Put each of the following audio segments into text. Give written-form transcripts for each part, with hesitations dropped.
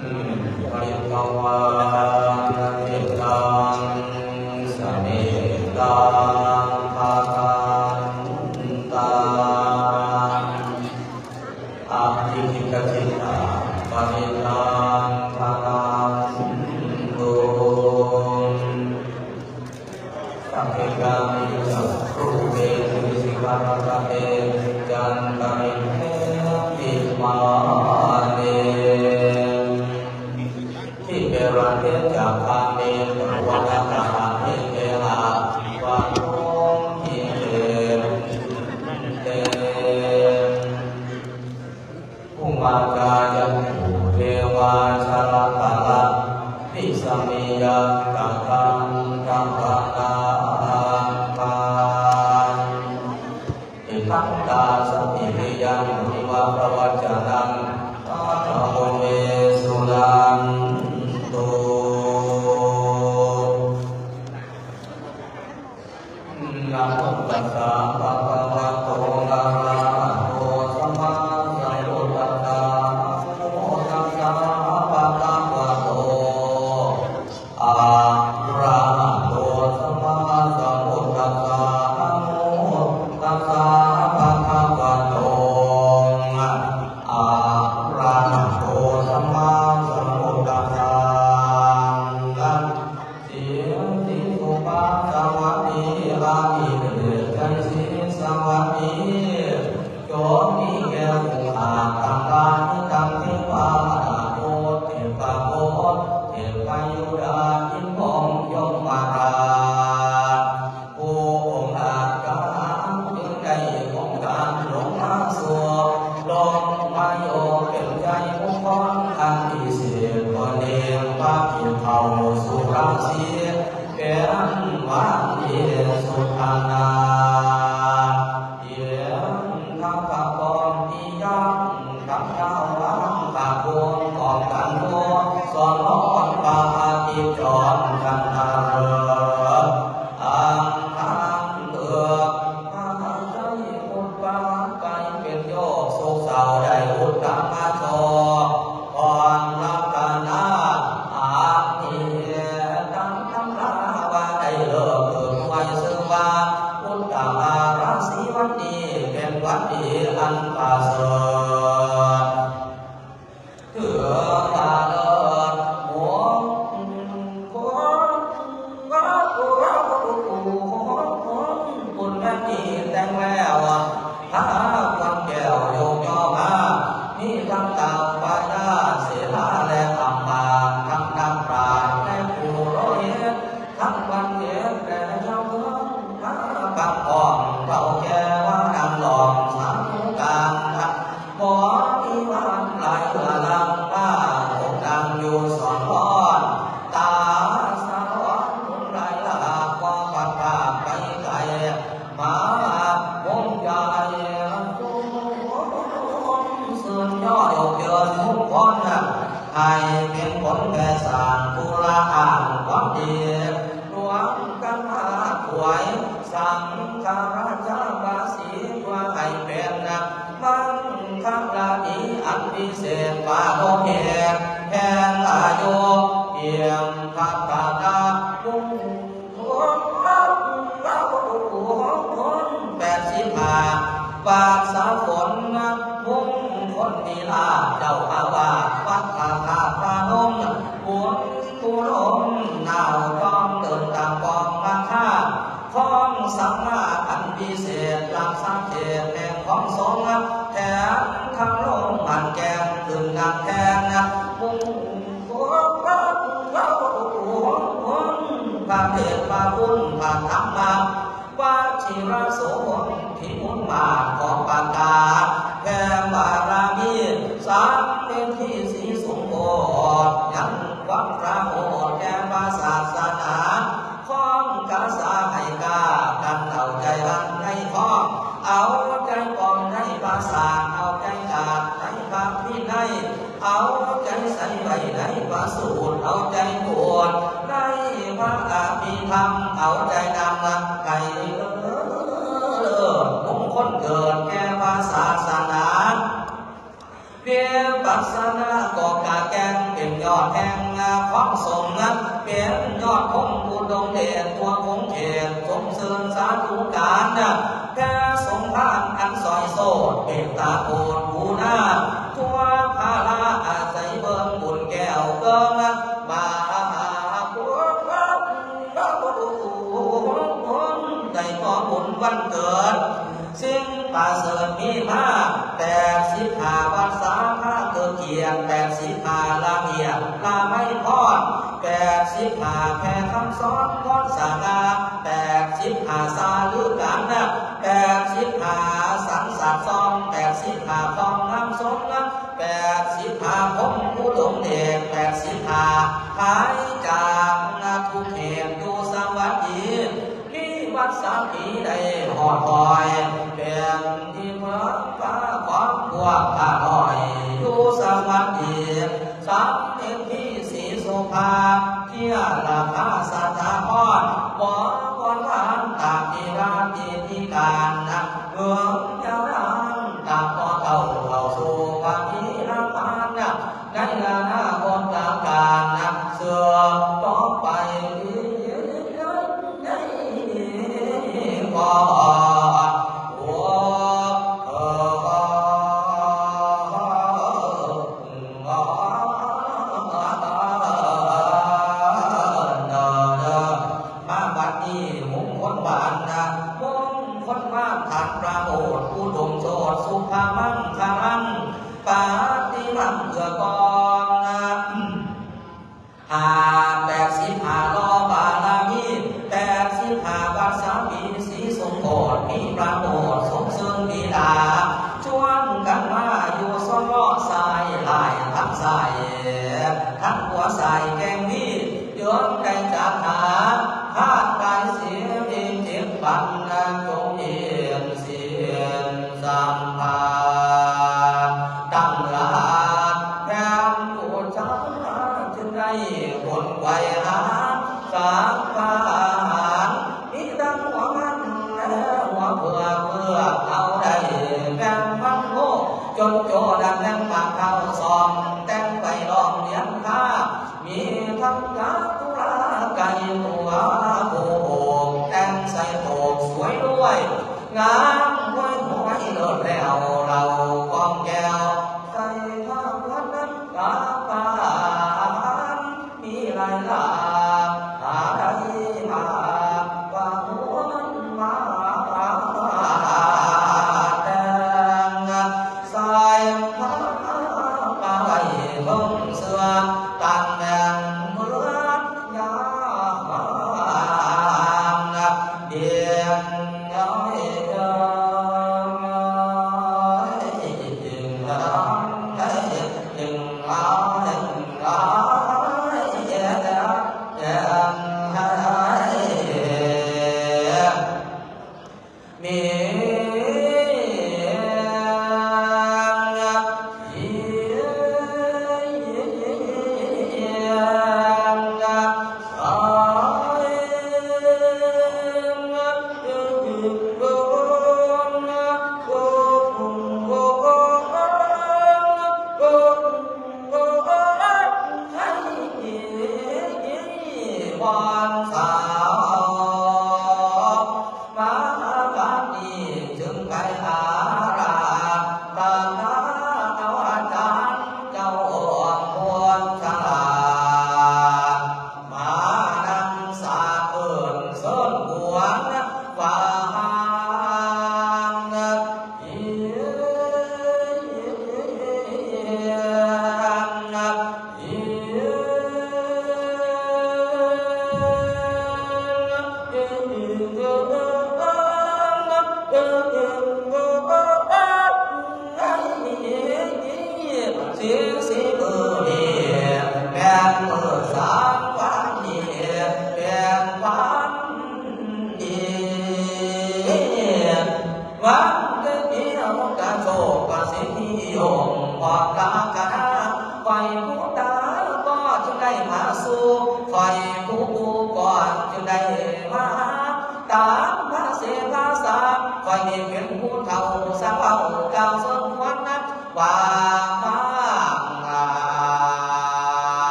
ปิตวานิตังสมิตังภาคันตังอาทิคิกจิตาปณิตังภาคันตุสัพเพกามิสัพพุเวทิสิกาตะเตจันตะริเทปิมาเนทิเปรันเตจักขาเมวัฏฏะเทเกหะวัฏโตหิเตภูมากายะเทวาชาลกะละภิสมิยะกะตังกัมปะตาทัตตาสัพพิริยังนิวะปวัจจานังอาทะโมเมสุนันตุนะโมตัสสะภะคะวะโตอะระหะโตสัมมาสัมพุทธัสสะนะโมตัสสะภะคะวะโตอะระหะโตสัมมาสัมพุทธัสสะนะโมตัสสะเอาใจใส่ไว้ในพระสูตรเอาใจปวดในพระอภิธรรมเอาใจนำละไก่มงคลเกิดแก่พระศาสนาเพียงปัสสนาก็กาแกงเป็น อดแห่งความสมเป็นยอดคงอุดมเด่นตัวคงเขตสมเสริญสาธุการแค่สงทานอันซอยโซดเป็นตาโกนบูนาทั่วพาลาอาศัยเบิ่งบุญแก้วเกิงมาบุญได้ก่อบุญวันเกิดสิ่งประเสริฐมีมา85วันสาขาเกิดเกียรติ85ละเอียดละไม่พอด85แผ่คำสอนพรสารา85สาลือกัน85สังสารซอง85ฟองน้ำสม85พงผู้ดมเดช85หายจากทุกเหตุดูสวัสดีที่วัดสามีได้หอดคอยเป็นที่เมืองฟ้าของพวกข้าหน่อยดูสวัสดีสามเอ็มที่สีโสภาเที่ยราคาสัทธาพรบ่วันทานตามที่ร้านที่การเมืองยาวนานตามต่อเต่าเข้าสู่ความมีอาภาในลานาบนตามการเสื่อมต่อไปก็สุภามังคลังปาติมังเกือกร85รอบาลามี85บาสามีสีสมโภชมีประโมทสมเสริญบิดาชวนกันมาอยู่สองล้อสายหลายทั้งสายทั้งหัวสายแกงนี้ย้อนใจจากหาพาดกายเสียเองเจ็บปันจงเอียนเสียนสัมภาตั้งหลาดแก้มปวดช้ำจึงได้คนไว้หาสาบานนี่ดังหัวมันหัวเพื่อเอาได้แก้มมันโง่จนโจดังแดงปากเข้าซองแต่งไปลองเลี้ยงข้ามีทั้งกาตุลาไก่ตัวโบกแต่งใส่โบกสวยด้วยงามห้วยหัวเลิศแล้วเรากองแก้วใส่ผ้าพันนั้นกาปานมีลายลาหาได้มาว่าหัวมาแต่งใส่ผ้าปาไหลลงเสื้อตั้งแดงเหมือนยาเดียนย้อย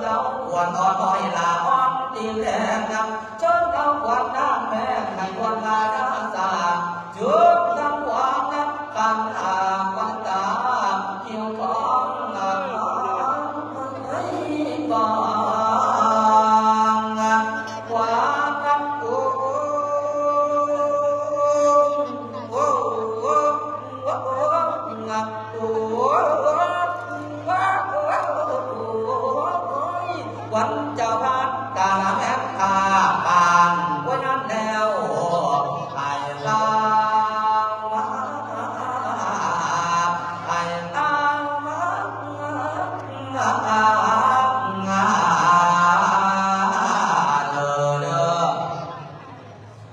เราขวดอ่อนน้อยลาอ่อนตีแดงนำเชิญเขาขวดน้ำแม่ให้ขวดลาน้ำสาจุดน้ำหวานน้ำกันอาวันตาเกี่ยวของงานให้บ้างหวานน้ำกูวันเจ้าพัดกาแม่ตาปานวันนั้นแล้วไอ้ลาไอ้ตา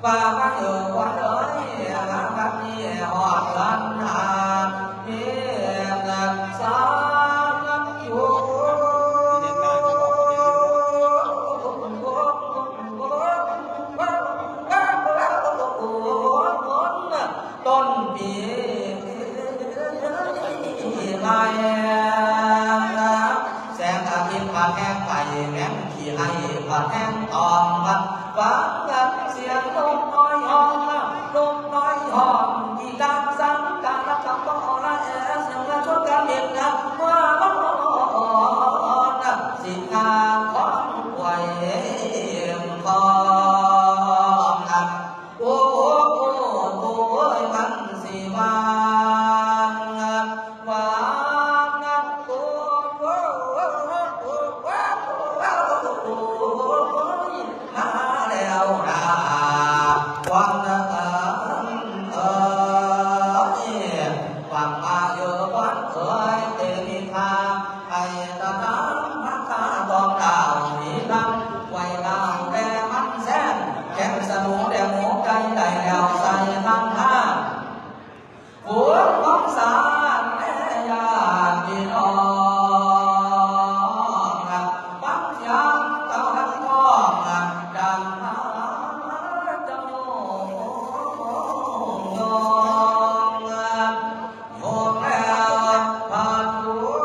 ว่ามาเถอะวันเอ้ยรักนี้หอดกันหาเพียงสามอยู่ต้นปีไม้แสงอาทิตย์มาแห้งไปแม่งขี่ให้มาแห้งตอมมันฟังกันเสียงลมน้อยห้องลมน้อยห้องที่ดังสังการรับคำบอกละเสียงกระชดการเด็ดนะว่าบ้านสิงาของไหวคองโอ้มันสิวางวางมาแล้วนะวันฟังมาเยอะวันเคยเตนิทาไอ้ตาน้ำมักตาตองดาวมีรังไว้ดาวแดมันแสนแก้มสนุกแดงหมูใจได้แล้วใส่ทั้งห้าหัวของสารแม่ยาพี่น้องฟังเสียงเต่าทั้งท้องดังหาเจ้าโยมแล้วผ่านหัว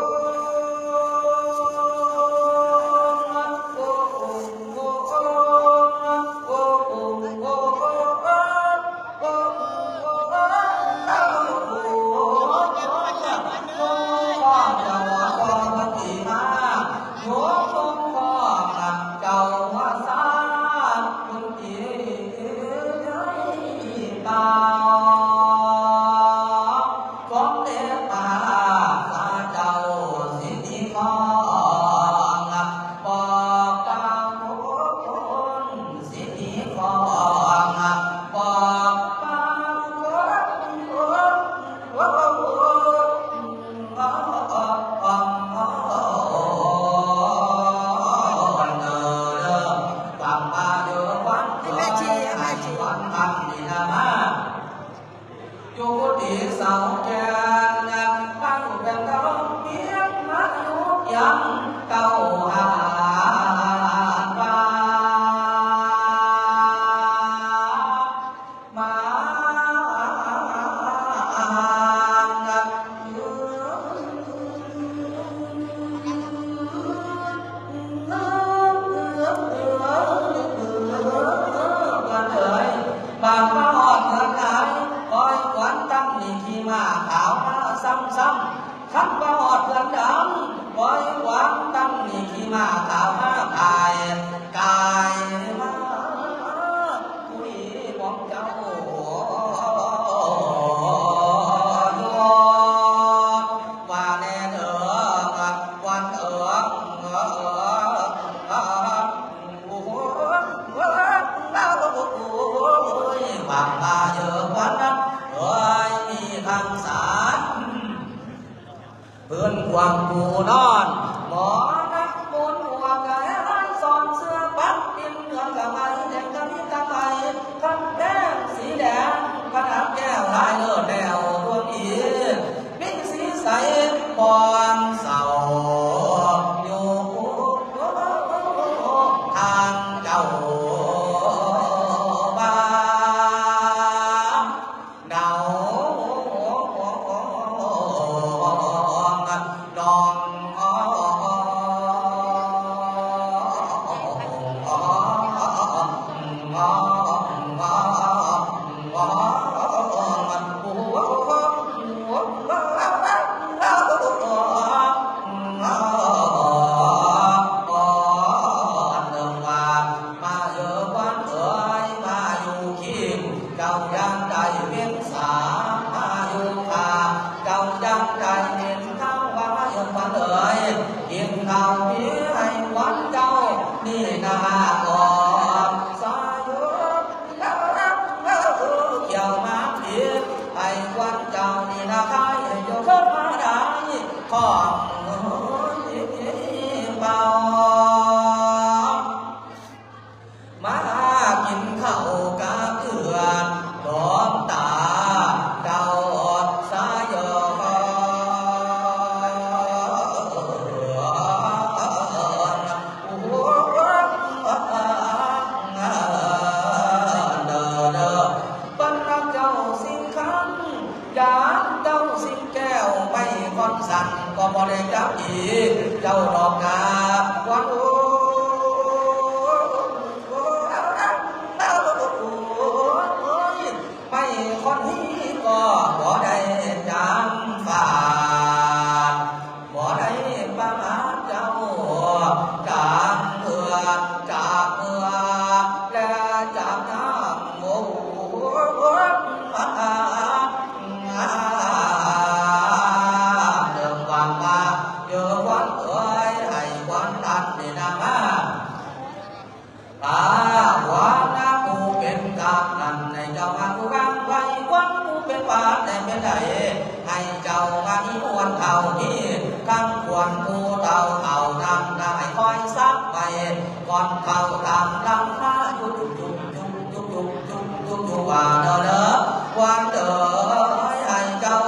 ขันว่าหอดเพื่อนดำปล่อยหวานตั้งนี่ขี่มาขาวมากายกายมาคุยบอกเจ้าว่าแน่เด้อวันบางตาเยอะวันนั้นมีทางสารเพื่อนความผูนอนหมอนักบุญหัวกายร้านสอนเสื้อปักดินเหลืองกับไม้แดงกับนิตาไม้ขันแดงสีแดงขนาดแก้วลายเลือดแดวดวงอีมีสีใสปอนเสาอยู่ทางเจ้าบ้านเดาดอง นามาตาหวานนากูเป็นกานันในเจ้ามากูรังไว้วันกูเป็นบาทแต่เป็นใดให้เจ้ามาอีมวนเท่านี้ทั้งควรกูเต่านั้นได้คอยซักไปก่อนเท่าตามลำฟ้าจุกว่าเด้อวันเด้อให้เจ้า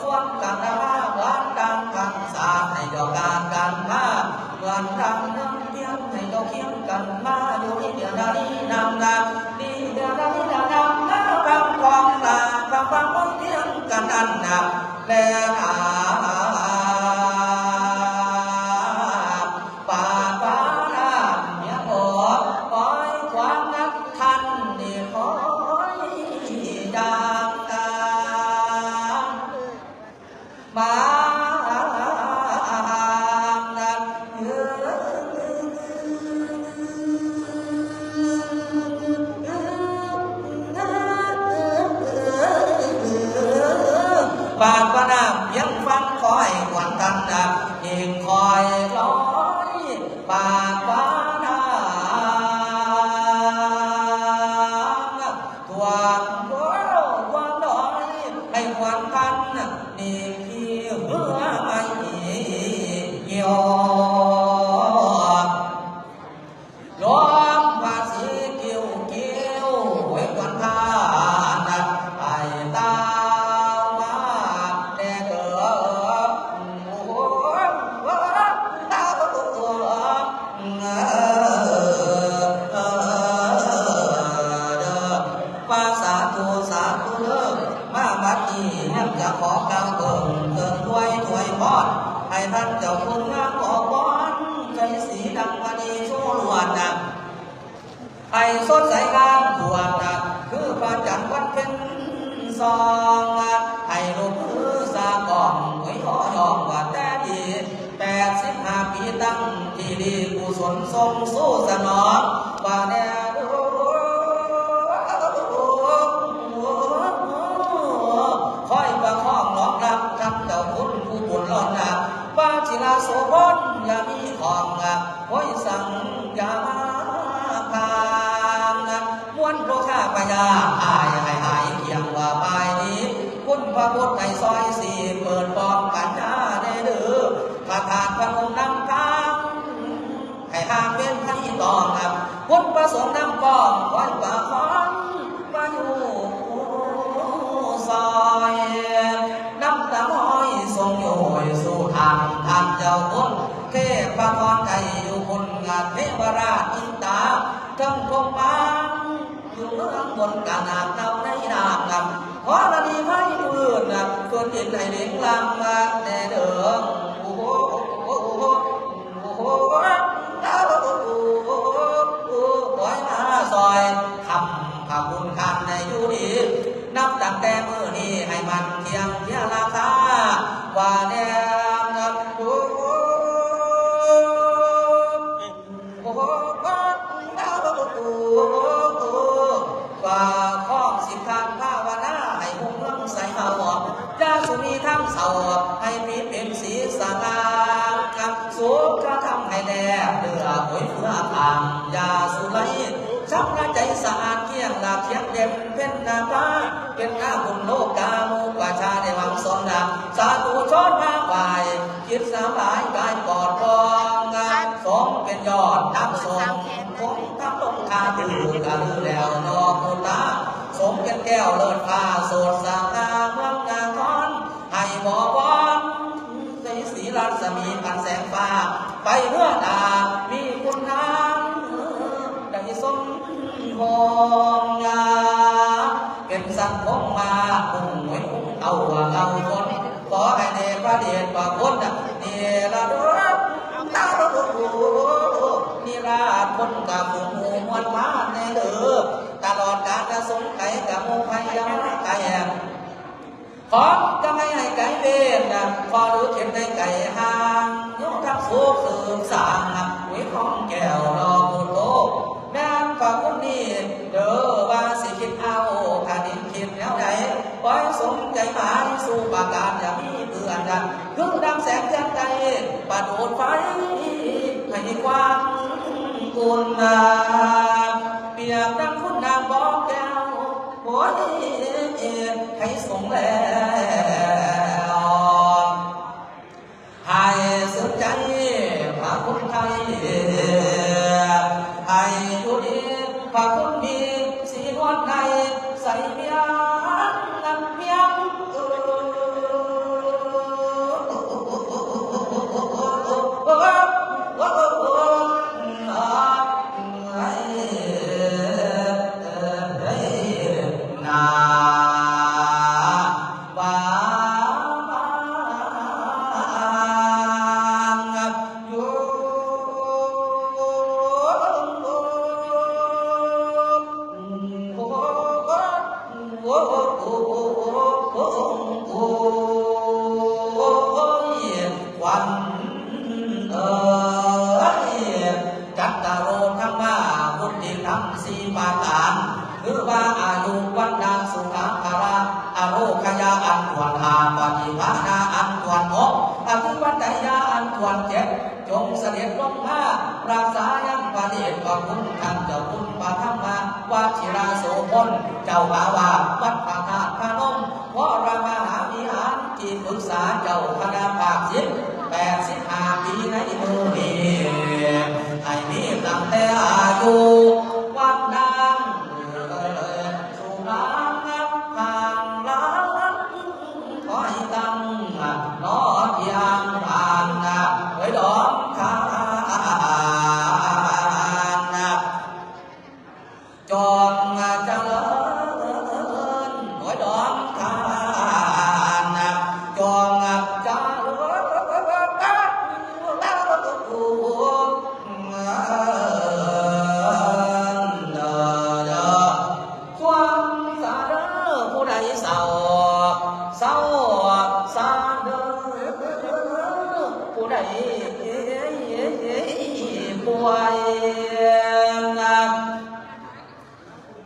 ชวนกันนะมาวันดังกันสาให้เจ้าการกันมาวันดังน้ำเทียมให้เจ้าเคียงกันมาอยู่ที่เดียวนี้นำดีเดียวนี้นำนะรำความลาฟังเทียงกันนั่นนะและปากว่าน้ำยังฟังคอยหวันกันนะเองคอยร้อยปากว่าน้ำตัวความน้อยให้หวันกันนี่ขี้เหือไม่เหี่ยวล้อมภาษีเกี่ยวไว้วันทานไอ้ตาจะขอกาวเกินถ้วยพอดให้ท่านเจ้าคุณงามขอบอนใจสีดำมณีโชลวนนะให้สดใสงามขวดนะคือพระจันทร์วันเป็นซองให้ลูกมือสากองไว้ขอยอมว่าแต่ดี85 ปีตั้งที่ดีกุศลทรงสู้สนองว่าแน่คอยประคองน้องรับคำเจ้าคุณผู้บุญล้นนะป้าจิลาโสพลอย่ามีของห้อยสั่งยาพางม้วนโลคาปยาหายเพียงว่าปลายนี้คุณพระพุทธในซอยสี่เปิดปองกันหน้าได้หรือพระธาตุพระองค์นำทางให้ห่างเป็นพันตองคุณประสงค์นำกองคอยประคองมาอยู่ซอยน้ำตาห้อยทรงโยยสู่ทางเจ้าคุณเทพพรใจอยู่คุณเทพราชอินตาทั้งคงบางอยู่เมืองบนกานาเต่าในนามขอระดีไม่พื้นส่วนดินให้เลี้ยงลำแน่เดิมโอ้โหปล่อยมาซอยคำพระคุณคำในอยู่ดีนับตั้งแต่มือนี้ให้มันเที่ยงราคาว่าแน่ว่าข้อสิบทางภาวนาให้มุ่งเรื่องใส่หาหมอกยาสุนีทั้งเสาให้มีเป็นสีสง่ากับสูงกระทำให้แน่เดือหวยเพื่อทางยาสุไลชักใจสะอาดเที่ยงหลับเที่ยงเด็มเป็นนาฟ้าเป็นหน้าบุญโลกามูกว่าชาในวังสนดาสาธุชนมากมายคิดสามหลายกายปอดรองสมเป็นยอดทั้งสมคงทั้งลงคาถือกะลือแล้วนอกมุตาสมเป็นแก้วเลิศฟ้าโสดสางาเมืองงาคอนให้บ่อวอนใจสีรัศมีพันแสงฟ้าไปเมื่อดามีคุณน้ำได้สมหงยาเป็นสัตว์ของมาปุ่งไว้ปุ่งเอาคนขอให้เนพระเดชพระคุณนี่ละด้วยตานิราชคนกับหมู่มวลมาในเดือตลอดกาลสงไก่กับมูพยาไก่ขอจะไม่ให้ไก่เด่นขอรู้เข็มในไก่ห่างยกทับสูบสืบสางหวยของแก้วรอบุโตแม่ฝากคนนี้เด้อว่าสิคิดเอาขาดินคิดแล้วใดปล่อยสมใจหมายสู่ปากการอย่ามีเตือนคือดังแสงแจ้งใจประโดดไฟให้ความ คุณเปียกดังคุณนางบอกแก้วหัวให้สงแล้วให้สุดใจพระคุณไทยให้อยู่ดีพระคุณมีสีนวลในใส่เมียนับเพียงหรือว่าอายุวันนาสุขาภาระอโรคยาอันควรหาปฏิภาณาอันควรอกอภิวัตยาอันควรเจ็บจงเสด็จลงมารักษายังประเดชประคุณท่านเจ้าคุณปฐมาวชิราโสพลเจ้าอาวาสวัดพระธาตุพนมวรมหาวิหารที่ปรึกษาเจ้าคณะภาค85 ปีในมือนี้ให้มีตั้งแต่อายุวันดังสุขนับทางล้านขอให้ตั้งน้อเพียงผ่านไว้ดอกทานจงเจริญไว้ดอกทานจงเจริญป่วย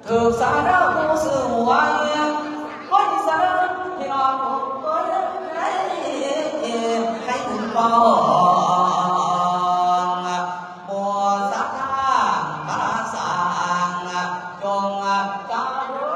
ถูกสารผู้สื่อหวยคนสารที่นอนให้ถึงปองบัวสักทางภาษาจงจารุ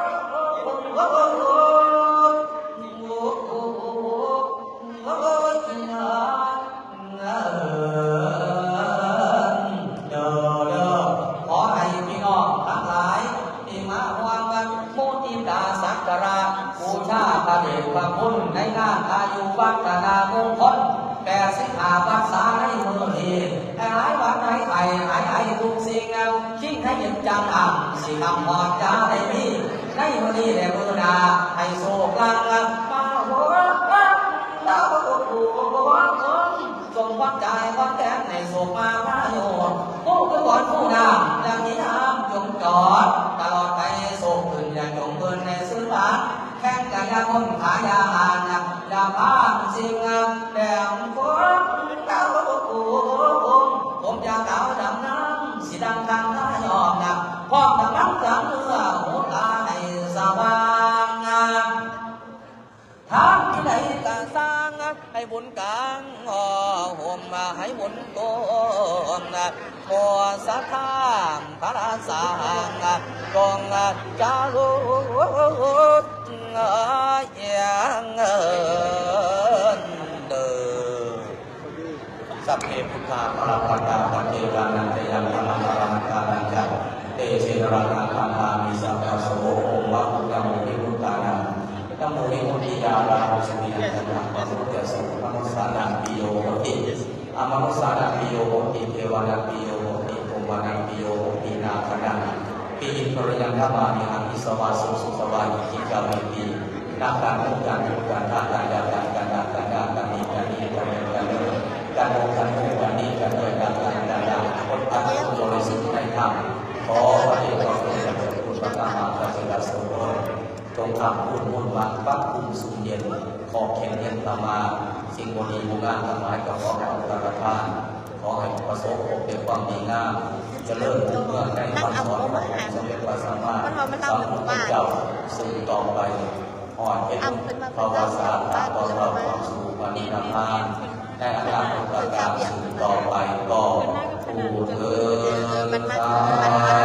บูชาพระเดชพระคุณในงานอายุวัฒนามงคล85 พรรษาในมือนี้หายวัดหายไข่หายไอ้ทุกสิ่งคิดให้ยึดจังอ่ำสิคำพอดจะได้มีในมือนี้และมือนาให้โศกลังมาหัวเราส่งวัดใจวัดแก้ในโศกมาพระโยมผู้คือก่อนผู้นำดังนี้น้ำจงจอดตลอดไปโศกขึ้นอย่าจงเกินในซื้อบ้านแค่กายคนขายาหารอย่าพาสิ่งแดงฝนเต้าผมจะเต้าดำน้ำสีดังทางท่ายอมพร้อมดังน้ำจากเนื้อหัวตาให้สว่างทางที่ไหนก็สร้างให้บุญกลางห่มให้บุญโตขอสัทธาพระราชางกองจารุยังเดินสัพเพพุทธาพระปัตตาปัจเจกานันเตยังพระมหาราชานันจักเตเชนราคังคานามิสัพพะโสโภวะพุทธโมหิพุทธานังนโมหิมุติยาราหุสมิยันตังปะโสเตสุขมนุสานังปิโยโหติอมนุสานังปิโยโหติเทวานังปิโยโหติภูมานังปิโยโหตินาคนังปิอินทรยังธรรมามิหังอิสวาสุสุสวายิจิกามิตินักการทุกการทุกการท่าการยาการการดาการดาการนี้การนี้การนี้การนี้การโมการทุกการนี้การโดยการดาคนอันเป็นบริสุทธิ์ในธรรมขอพระเดชพระคุณจากคุณพระธรรมพระศิลาสมบูรณ์จงทำบุญมุ่งมั่นปักคุมสุญเย็นขอเข็นเย็นตามาสิ่งบดีบุญงามทั้งหลายกับขอให้อุตรทานขอให้ประสบพบเป็นความดีงามเจริญรุ่งเรืองในคำสอนของสมเด็จพระสัมมาสัมพุทธเจ้าสืบต่อไปอ่อนเป็นภาวะสาธาต่อเราความสุขวันนี้นำพานในอนาคตการสืบต่อไปก็ผู้เธอ สา